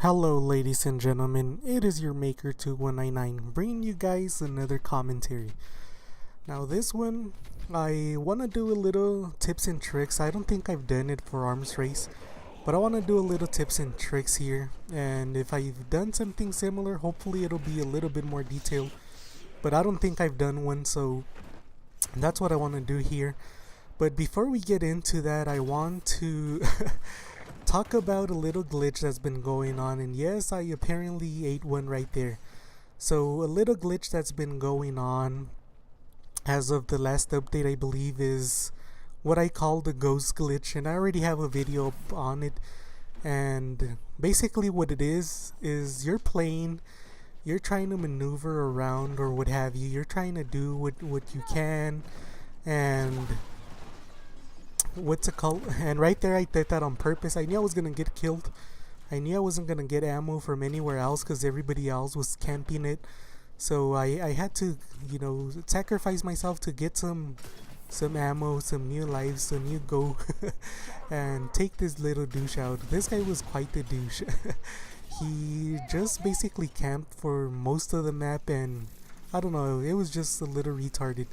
Hello ladies and gentlemen, it is your Maker2199 bringing you guys another commentary. Now this one, I want to do a little tips and tricks. I don't think I've done it for Arms Race, but I want to do a little tips and tricks here. And if I've done something similar, hopefully it'll be a little bit more detailed. But I don't think I've done one, so that's what I want to do here. But before we get into that, I want to talk about a little glitch that's been going on, and yes, I apparently ate one right there. So a little glitch that's been going on as of the last update, I believe, is what I call the ghost glitch, and I already have a video on it. And basically what it is you're playing, you're trying to maneuver around or what have you, you're trying to do what you can, and what's it called? And right there, I did that on purpose. I knew I was gonna get killed. I knew I wasn't gonna get ammo from anywhere else because everybody else was camping it. So I had to, sacrifice myself to get some ammo, some new lives, some new go, and take this little douche out. This guy was quite the douche. He just basically camped for most of the map, and I don't know, it was just a little retarded.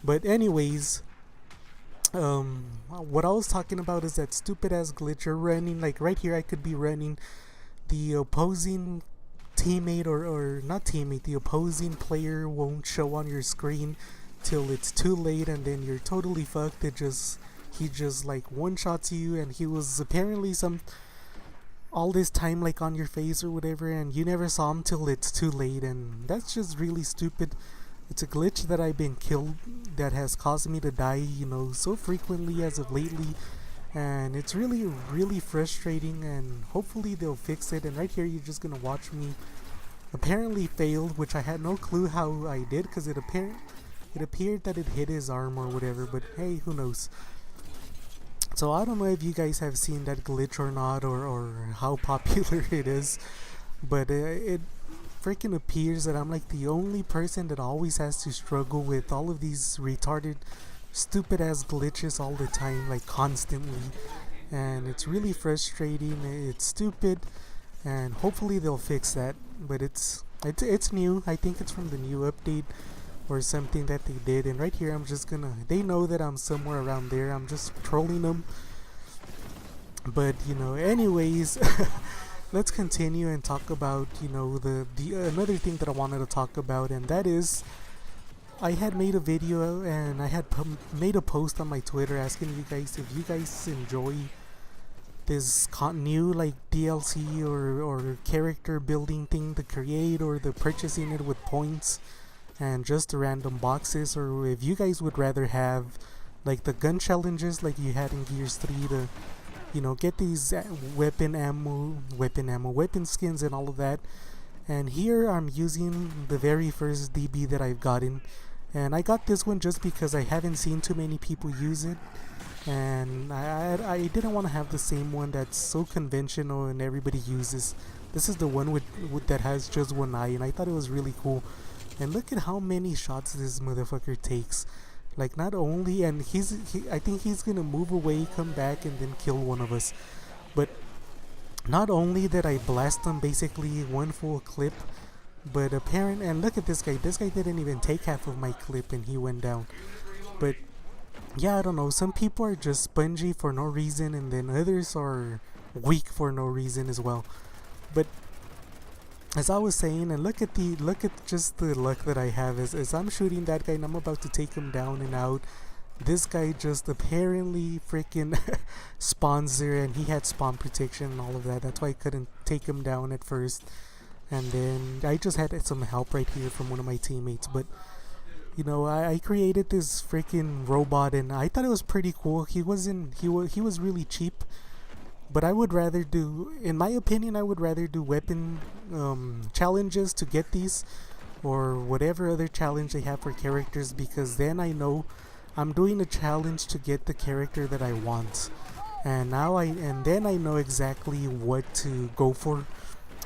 But anyways, what I was talking about is that stupid ass glitch. You're running, like right here I could be running, the opposing teammate or not teammate, the opposing player won't show on your screen till it's too late, and then you're totally fucked. He just like one shots you, and he was apparently all this time like on your face or whatever, and you never saw him till it's too late, and that's just really stupid. It's a glitch that I've been killed, that has caused me to die, so frequently as of lately. And it's really, really frustrating, and hopefully they'll fix it. And right here, you're just gonna watch me apparently failed, which I had no clue how I did, because it appeared that it hit his arm or whatever, but hey, who knows. So I don't know if you guys have seen that glitch or not, or how popular it is, but it freaking appears that I'm like the only person that always has to struggle with all of these retarded, stupid ass glitches all the time, like constantly. And it's really frustrating. It's stupid, and hopefully they'll fix that. But it's new. I think it's from the new update or something that they did. And right here, they know that I'm somewhere around there. I'm just trolling them. But anyways. Let's continue and talk about the another thing that I wanted to talk about, and that is I had made a video and I had made a post on my Twitter asking you guys if you guys enjoy this new like DLC or character building thing to create, or the purchasing it with points and just the random boxes, or if you guys would rather have like the gun challenges like you had in Gears 3 to get these weapon skins and all of that. And here I'm using the very first DB that I've gotten, and I got this one just because I haven't seen too many people use it, and I didn't want to have the same one that's so conventional and everybody uses. This is the one with that has just one eye, and I thought it was really cool. And look at how many shots this motherfucker takes. Like, not only, and I think he's gonna move away, come back, and then kill one of us. But not only did I blast him basically one full clip, but and look at this guy. This guy didn't even take half of my clip, and he went down. But yeah, I don't know. Some people are just spongy for no reason, and then others are weak for no reason as well. But as I was saying, and look at just the luck that I have as I'm shooting that guy and I'm about to take him down and out. This guy just apparently freaking spawns there, and he had spawn protection and all of that. That's why I couldn't take him down at first. And then I just had some help right here from one of my teammates. But I created this freaking robot, and I thought it was pretty cool. He was really cheap. But I would rather do, in my opinion, weapon challenges to get these, or whatever other challenge they have for characters, because then I know I'm doing a challenge to get the character that I want, and then I know exactly what to go for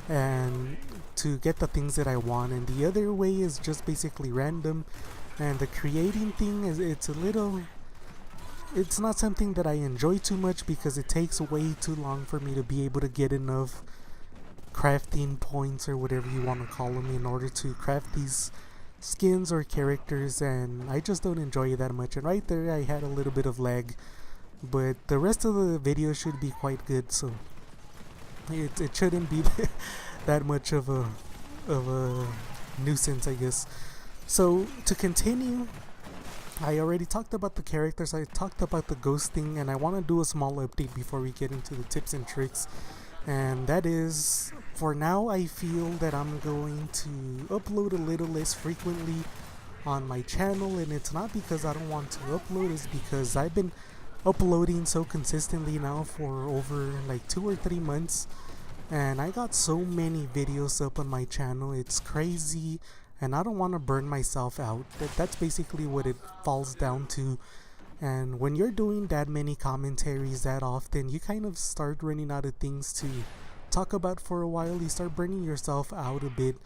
and to get the things that I want. And the other way is just basically random, and the creating thing it's not something that I enjoy too much because it takes way too long for me to be able to get enough crafting points or whatever you want to call them in order to craft these skins or characters, and I just don't enjoy it that much. And right there I had a little bit of lag, but the rest of the video should be quite good, so it shouldn't be that much of a nuisance, I guess. So to continue, I already talked about the characters, I talked about the ghosting, and I want to do a small update before we get into the tips and tricks. And that is, for now I feel that I'm going to upload a little less frequently on my channel, and it's not because I don't want to upload, it's because I've been uploading so consistently now for over like 2 or 3 months, and I got so many videos up on my channel, it's crazy, and I don't want to burn myself out. That's basically what it falls down to. And when you're doing that many commentaries that often, you kind of start running out of things to talk about for a while. You start burning yourself out a bit,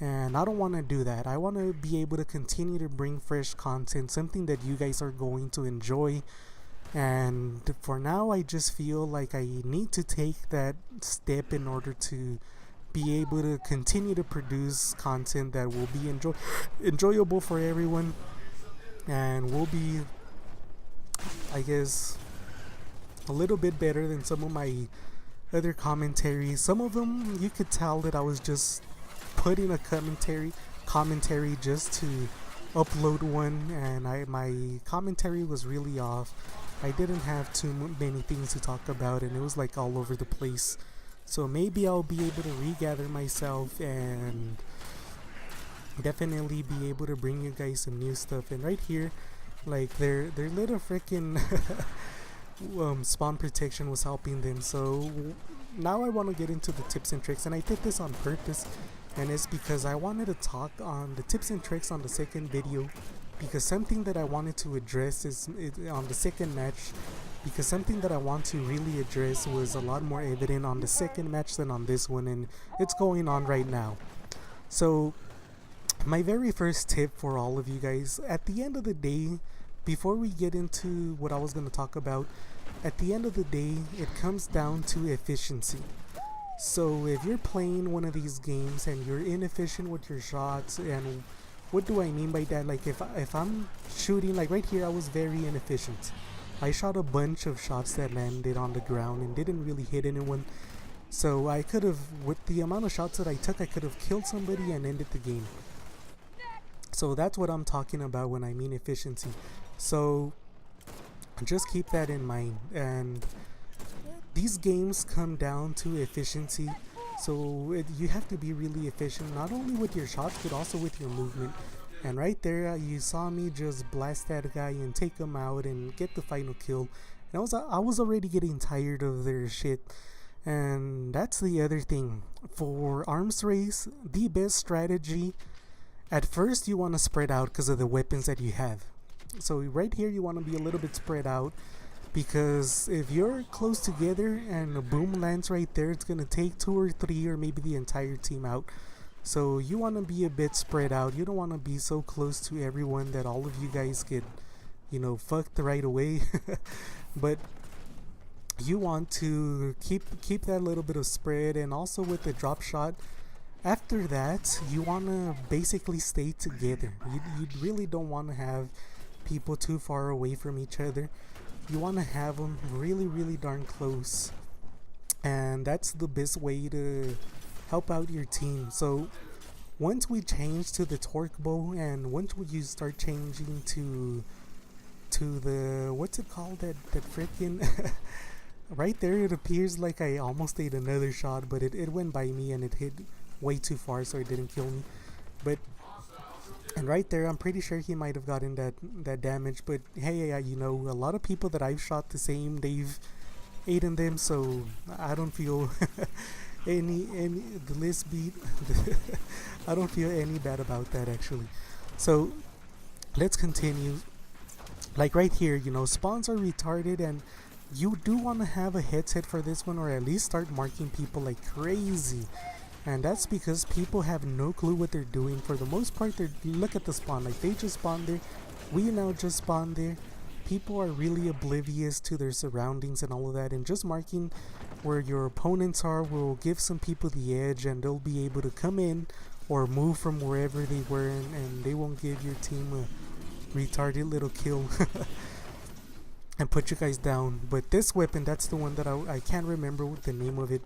and I don't want to do that. I want to be able to continue to bring fresh content, something that you guys are going to enjoy. And for now, I just feel like I need to take that step in order to be able to continue to produce content that will be enjoyable for everyone, and will be, I guess, a little bit better than some of my other commentaries. Some of them you could tell that I was just putting a commentary just to upload one, and my commentary was really off. I didn't have too many things to talk about, and it was like all over the place. So maybe I'll be able to regather myself and definitely be able to bring you guys some new stuff. And right here, like their little freaking spawn protection was helping them. So now I want to get into the tips and tricks, and I did this on purpose, and it's because I wanted to talk on the tips and tricks on the second video, because something that I wanted to address is on the second match, because something that I want to really address was a lot more evident on the second match than on this one, and it's going on right now. So my very first tip for all of you guys, at the end of the day, before we get into what I was going to talk about, at the end of the day, it comes down to efficiency. So if you're playing one of these games and you're inefficient with your shots, and what do I mean by that? Like if I'm shooting, like right here, I was very inefficient. I shot a bunch of shots that landed on the ground and didn't really hit anyone. So I could have, with the amount of shots that I took, I could have killed somebody and ended the game. So that's what I'm talking about when I mean efficiency. So just keep that in mind. And these games come down to efficiency. So you have to be really efficient, not only with your shots, but also with your movement. And right there, you saw me just blast that guy and take him out and get the final kill. And I was already getting tired of their shit. And that's the other thing. For arms race, the best strategy, at first you want to spread out because of the weapons that you have. So right here, you want to be a little bit spread out, because if you're close together and a boom lands right there, it's going to take 2 or 3 or maybe the entire team out. So you want to be a bit spread out. You don't want to be so close to everyone that all of you guys get, fucked right away. But you want to keep that little bit of spread. And also with the drop shot, after that, you want to basically stay together. You really don't want to have people too far away from each other. You want to have them really, really darn close. And that's the best way to help out your team. So once we change to the torque bow, and once you start changing to the, what's it called, that freaking right there, it appears like I almost ate another shot, but it went by me and it hit way too far, so it didn't kill me. But and right there, I'm pretty sure he might have gotten that damage. But hey, a lot of people that I've shot the same, they've eaten them, so I don't feel any the list beat. I don't feel any bad about that, actually. So let's continue. Like right here, spawns are retarded, and you do want to have a headset for this one, or at least start marking people like crazy. And that's because people have no clue what they're doing. For the most part, look at the spawn, like they just spawned there, we now just spawned there. people are really oblivious to their surroundings and all of that, and just marking where your opponents are will give some people the edge, and they'll be able to come in or move from wherever they were, and they won't give your team a retarded little kill and put you guys down. But this weapon, that's the one that I can't remember the name of it,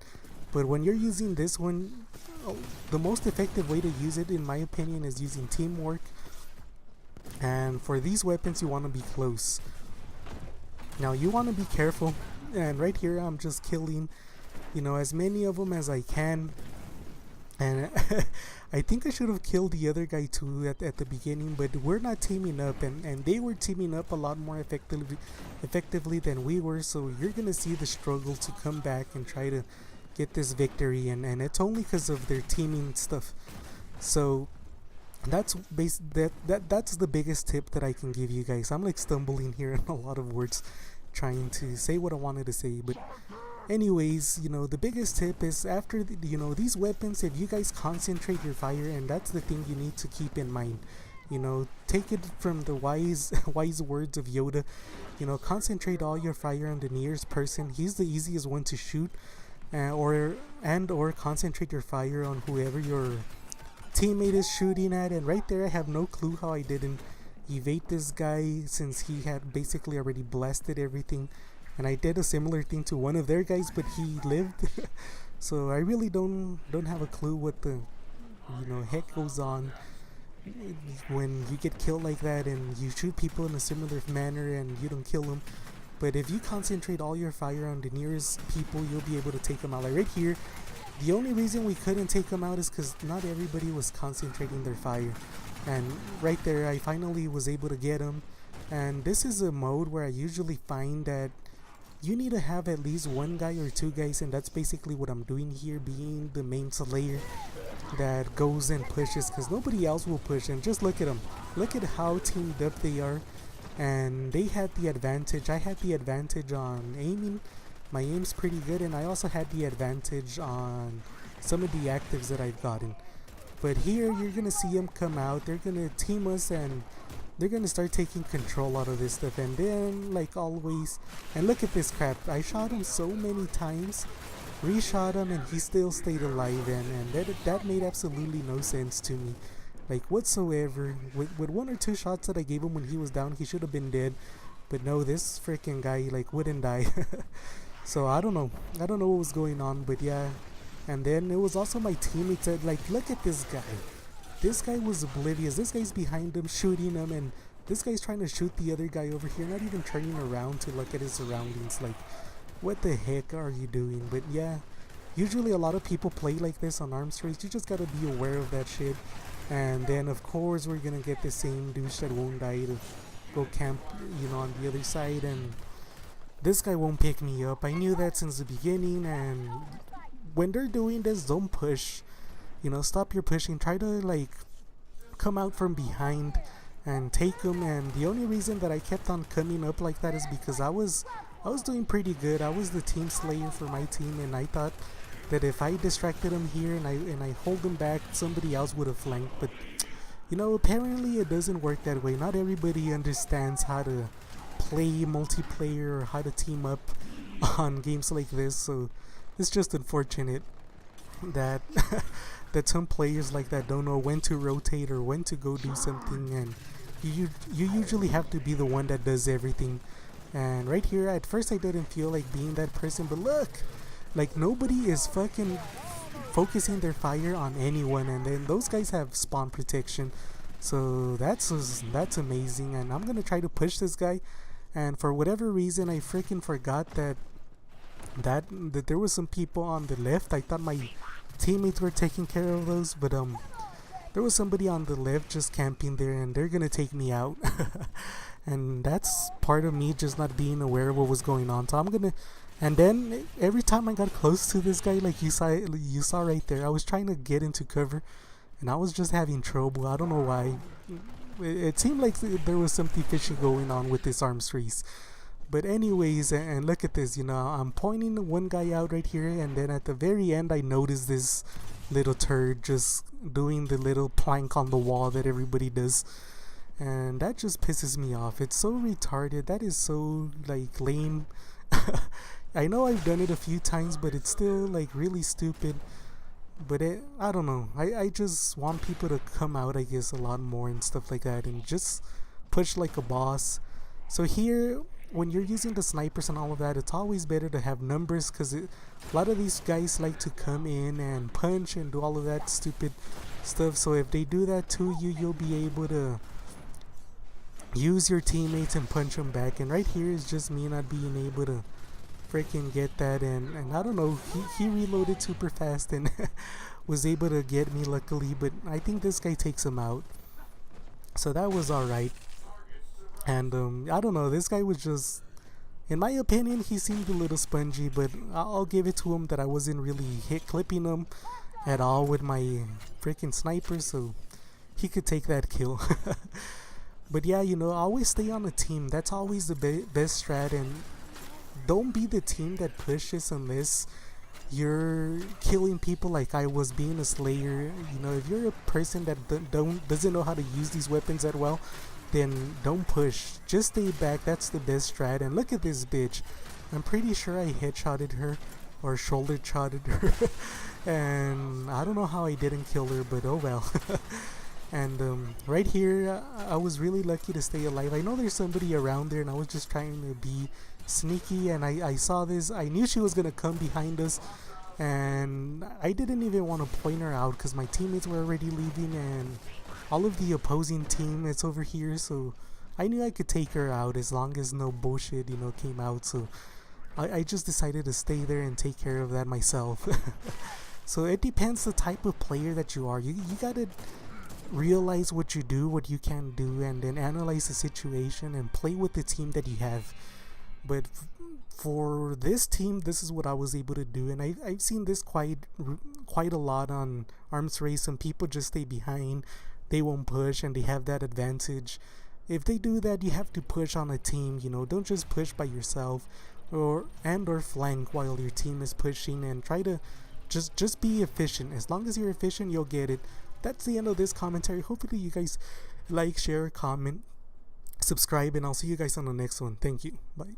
but when you're using this one, the most effective way to use it in my opinion is using teamwork. And for these weapons you want to be close. Now you want to be careful, and right here I'm just killing, you know, as many of them as I can. And I think I should have killed the other guy too at the beginning, but we're not teaming up, and they were teaming up a lot more effectively than we were, so you're gonna see the struggle to come back and try to get this victory, and it's only because of their teaming stuff. So that's that's the biggest tip that I can give you guys. I'm like stumbling here in a lot of words trying to say what I wanted to say, but anyways, you know, the biggest tip is after you know, these weapons, if you guys concentrate your fire, and that's the thing you need to keep in mind, you know, take it from the wise words of Yoda, you know, concentrate all your fire on the nearest person. He's the easiest one to shoot, or concentrate your fire on whoever your teammate is shooting at. And right there I have no clue how I didn't evade this guy, since he had basically already blasted everything, and I did a similar thing to one of their guys, but he lived. So I really don't have a clue what the, you know, heck goes on when you get killed like that and you shoot people in a similar manner and you don't kill them. But if you concentrate all your fire on the nearest people, you'll be able to take them out. Like right here, the only reason we couldn't take them out is because not everybody was concentrating their fire, and right there I finally was able to get him. And this is a mode where I usually find that you need to have at least one guy or two guys, and that's basically what I'm doing here, being the main slayer that goes and pushes, because nobody else will push. And just look at them, look at how teamed up they are, and they had the advantage. I had the advantage on aiming. My aim's pretty good, and I also had the advantage on some of the actives that I've gotten. But here you're gonna see them come out, they're gonna team us, and they're gonna start taking control out of this stuff. And then, like always, and look at this crap, I shot him so many times, reshot him, and he still stayed alive, and that made absolutely no sense to me, like whatsoever. With one or two shots that I gave him when he was down, he should have been dead, but no, this freaking guy like wouldn't die. So I don't know what was going on, but yeah. And then it was also my teammates that, like, look at this guy. This guy was oblivious. This guy's behind him shooting him, and this guy's trying to shoot the other guy over here, not even turning around to look at his surroundings. Like, what the heck are you doing? But yeah, usually a lot of people play like this on Arms Race. You just gotta be aware of that shit. And then of course we're gonna get the same douche that won't die to go camp, you know, on the other side, and this guy won't pick me up. I knew that since the beginning, and when they're doing this, don't push. You know, stop your pushing. Try to like come out from behind and take them. And the only reason that I kept on coming up like that is because I was doing pretty good. I was the team slayer for my team, and I thought that if I distracted them here and I hold them back, somebody else would have flanked. But you know, apparently it doesn't work that way. Not everybody understands how to play multiplayer or how to team up on games like this, so it's just unfortunate that that some players like that don't know when to rotate or when to go do something, and you usually have to be the one that does everything. And right here, at first I didn't feel like being that person, but look, like nobody is fucking focusing their fire on anyone, and then those guys have spawn protection, so that's amazing. And I'm gonna try to push this guy, and for whatever reason I freaking forgot that there was some people on the left. I thought my teammates were taking care of those, but there was somebody on the left just camping there, and they're gonna take me out. And that's part of me just not being aware of what was going on. So I'm gonna, and then every time I got close to this guy, like you saw right there, I was trying to get into cover, and I was just having trouble. I don't know why. It seemed like there was something fishy going on with this Arms Race. But anyways, and look at this, you know, I'm pointing one guy out right here, and then at the very end I noticed this little turd just doing the little plank on the wall that everybody does. and that just pisses me off. It's so retarded. That is so like lame. I know I've done it a few times, but it's still like really stupid. But I don't know. I just want people to come out, I guess, a lot more and stuff like that, and just push like a boss. So here, when you're using the snipers and all of that, it's always better to have numbers, because a lot of these guys like to come in and punch and do all of that stupid stuff. So if they do that to you, you'll be able to use your teammates and punch them back. And right here is just me not being able to freaking get that, and I don't know, he reloaded super fast and was able to get me luckily, but I think this guy takes him out, so that was alright. And I don't know, this guy was just, in my opinion, he seemed a little spongy, but I'll give it to him that I wasn't really hit clipping him at all with my freaking sniper, so he could take that kill. But yeah, you know, always stay on a team. That's always the best strat, and don't be the team that pushes unless you're killing people like I was being a slayer. You know, if you're a person that doesn't know how to use these weapons that well, then don't push. Just stay back. That's the best strat. And look at this bitch. I'm pretty sure I headshotted her or shoulder shotted her. And I don't know how I didn't kill her, but oh well. And right here, I was really lucky to stay alive. I know there's somebody around there, and I was just trying to be sneaky, and I saw this. I knew she was gonna come behind us, and I didn't even want to point her out because my teammates were already leaving, and all of the opposing team is over here, so I knew I could take her out as long as no bullshit, you know, came out. So I just decided to stay there and take care of that myself. So it depends the type of player that you are. You gotta realize what you do, what you can do, and then analyze the situation and play with the team that you have. But for this team, this is what I was able to do, and I've seen this quite a lot on Arms Race. Some people just stay behind, they won't push, and they have that advantage. If they do that, you have to push on a team. You know, don't just push by yourself, or flank while your team is pushing, and try to just be efficient. As long as you're efficient, you'll get it. That's the end of this commentary. Hopefully you guys like, share, comment, subscribe, and I'll see you guys on the next one. Thank you. Bye.